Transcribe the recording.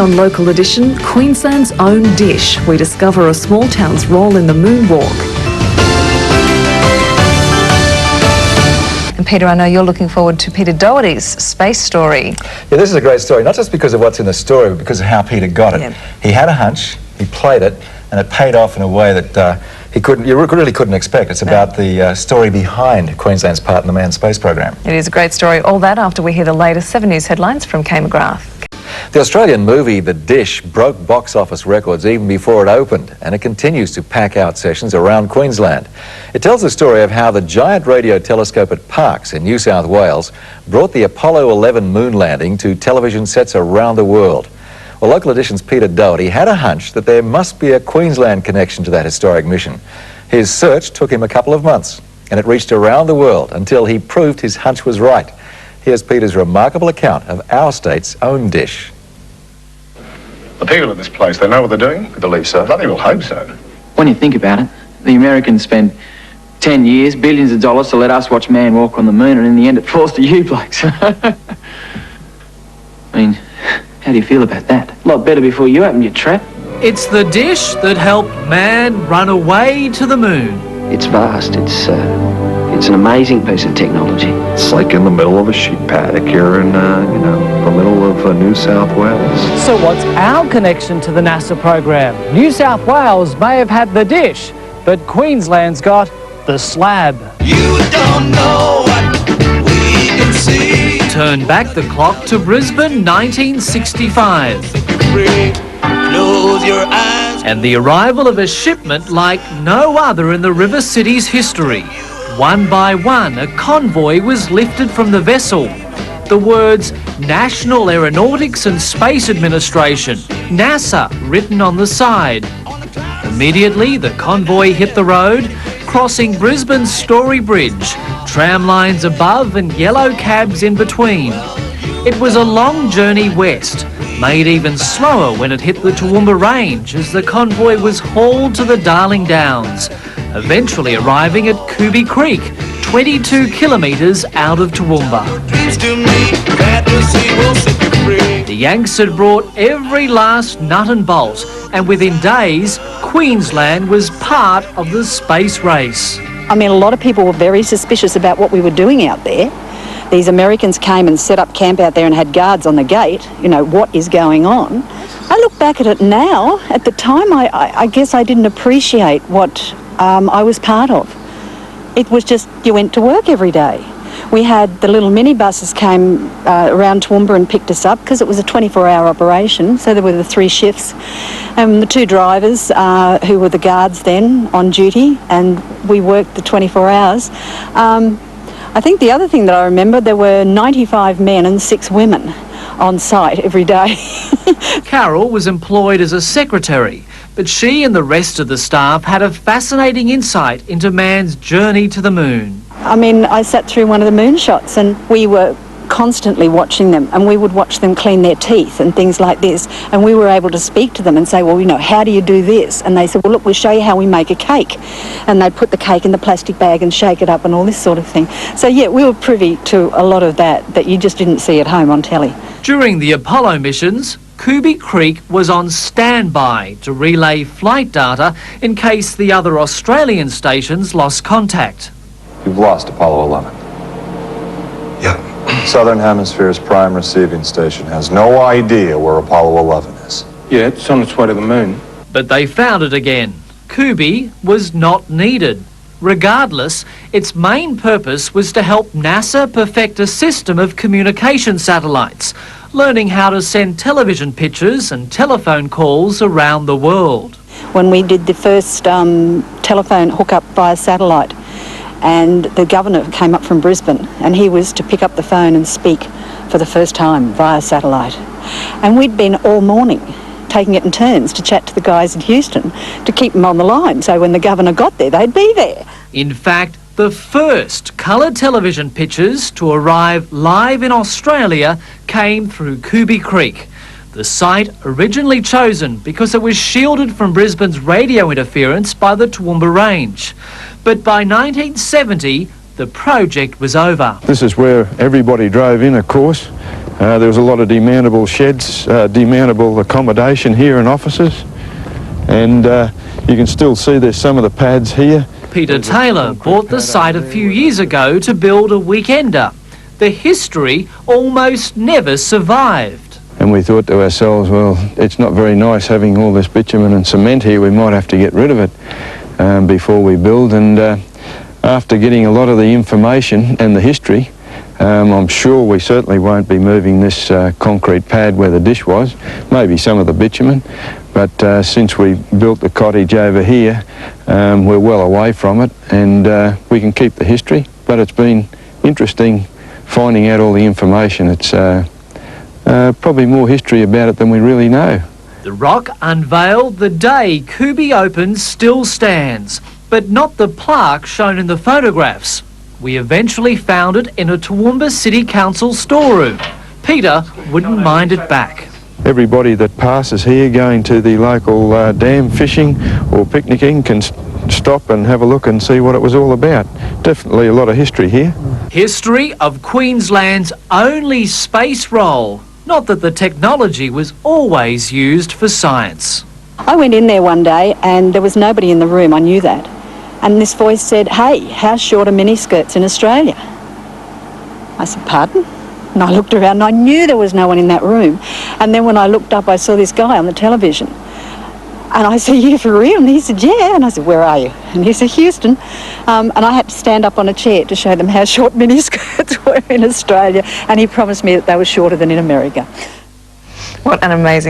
on Local Edition, Queensland's own dish. We discover a small town's role in the moonwalk. And Peter, I know you're looking forward to Peter Doherty's space story. Yeah, this is a great story, not just because of what's in the story, but because of how Peter got it. Yeah. He had a hunch, he played it, and it paid off in a way that you really couldn't expect. It's about the story behind Queensland's part in the manned space program. It is a great story. All that after we hear the latest 7 News headlines from Kay McGrath. The Australian movie The Dish broke box office records even before it opened, and it continues to pack out sessions around Queensland. It tells the story of how the giant radio telescope at Parkes in New South Wales brought the Apollo 11 moon landing to television sets around the world. Well, Local Edition's Peter Doherty had a hunch that there must be a Queensland connection to that historic mission. His search took him a couple of months, and it reached around the world until he proved his hunch was right. Here's Peter's remarkable account of our state's own dish. The people at this place, they know what they're doing? I believe so. Bloody well hope so. When you think about it, the Americans spend 10 years, billions of dollars to let us watch man walk on the moon, and in the end it falls to you blokes. I mean, how do you feel about that? A lot better before you opened your trap. It's the dish that helped man run away to the moon. It's vast. It's an amazing piece of technology. It's like in the middle of a sheep paddock here in, the middle of New South Wales. So what's our connection to the NASA program? New South Wales may have had the dish, but Queensland's got the slab. You don't know what we can see. Turn back the clock to Brisbane 1965. Close your eyes. And the arrival of a shipment like no other in the River City's history. One by one, a convoy was lifted from the vessel. The words National Aeronautics and Space Administration, NASA, written on the side. Immediately, the convoy hit the road, crossing Brisbane's Story Bridge, tram lines above and yellow cabs in between. It was a long journey west, made even slower when it hit the Toowoomba Range as the convoy was hauled to the Darling Downs, eventually arriving at Cooby Creek, 22 kilometres out of Toowoomba. The Yanks had brought every last nut and bolt, and within days, Queensland was part of the space race. I mean, a lot of people were very suspicious about what we were doing out there. These Americans came and set up camp out there and had guards on the gate. You know, what is going on? I look back at it now. At the time, I guess I didn't appreciate what I was part of. It was just, you went to work every day. We had the little minibuses came around Toowoomba and picked us up because it was a 24-hour operation, so there were the 3 shifts. And the 2 drivers who were the guards then on duty, and we worked the 24 hours. I think the other thing that I remember, there were 95 men and 6 women on site every day. Carol was employed as a secretary, but she and the rest of the staff had a fascinating insight into man's journey to the moon. I mean, I sat through one of the moon shots and we were constantly watching them, and we would watch them clean their teeth and things like this, and we were able to speak to them and say, well, you know, how do you do this? And they said, well, look, we'll show you how we make a cake. And they'd put the cake in the plastic bag and shake it up and all this sort of thing. So yeah, we were privy to a lot of that you just didn't see at home on telly. During the Apollo missions, Cooby Creek was on standby to relay flight data in case the other Australian stations lost contact. You've lost Apollo 11. Yeah. Southern Hemisphere's prime receiving station has no idea where Apollo 11 is. Yeah, it's on its way to the moon. But they found it again. Cooby was not needed. Regardless, its main purpose was to help NASA perfect a system of communication satellites, learning how to send television pictures and telephone calls around the world. When we did the first telephone hookup via satellite, and the governor came up from Brisbane, and he was to pick up the phone and speak for the first time via satellite. And we'd been all morning taking it in turns to chat to the guys in Houston to keep them on the line, so when the governor got there, they'd be there. In fact, the first colour television pictures to arrive live in Australia came through Cooby Creek, the site originally chosen because it was shielded from Brisbane's radio interference by the Toowoomba Range. But by 1970, the project was over. This is where everybody drove in, of course, There was a lot of demountable sheds, demountable accommodation here and offices, and you can still see there's some of the pads here. Peter Taylor bought the site a few years ago to build a weekender. The history almost never survived. And we thought to ourselves, well, it's not very nice having all this bitumen and cement here. We might have to get rid of it before we build. And after getting a lot of the information and the history, I'm sure we certainly won't be moving this concrete pad where the dish was, maybe some of the bitumen, but since we built the cottage over here, we're well away from it, and we can keep the history. But it's been interesting finding out all the information. It's probably more history about it than we really know. The rock unveiled the day Cooby opened still stands, but not the plaque shown in the photographs. We eventually found it in a Toowoomba City Council storeroom. Peter wouldn't mind it back. Everybody that passes here going to the local dam fishing or picnicking can stop and have a look and see what it was all about. Definitely a lot of history here. History of Queensland's only space roll. Not that the technology was always used for science. I went in there one day and there was nobody in the room, I knew that. And this voice said, "Hey, how short are miniskirts in Australia?" I said, "Pardon?" And I looked around and I knew there was no one in that room. And then when I looked up, I saw this guy on the television. And I said, "You for real?" And he said, "Yeah." And I said, "Where are you?" And he said, "Houston." And I had to stand up on a chair to show them how short miniskirts were in Australia. And he promised me that they were shorter than in America. What an amazing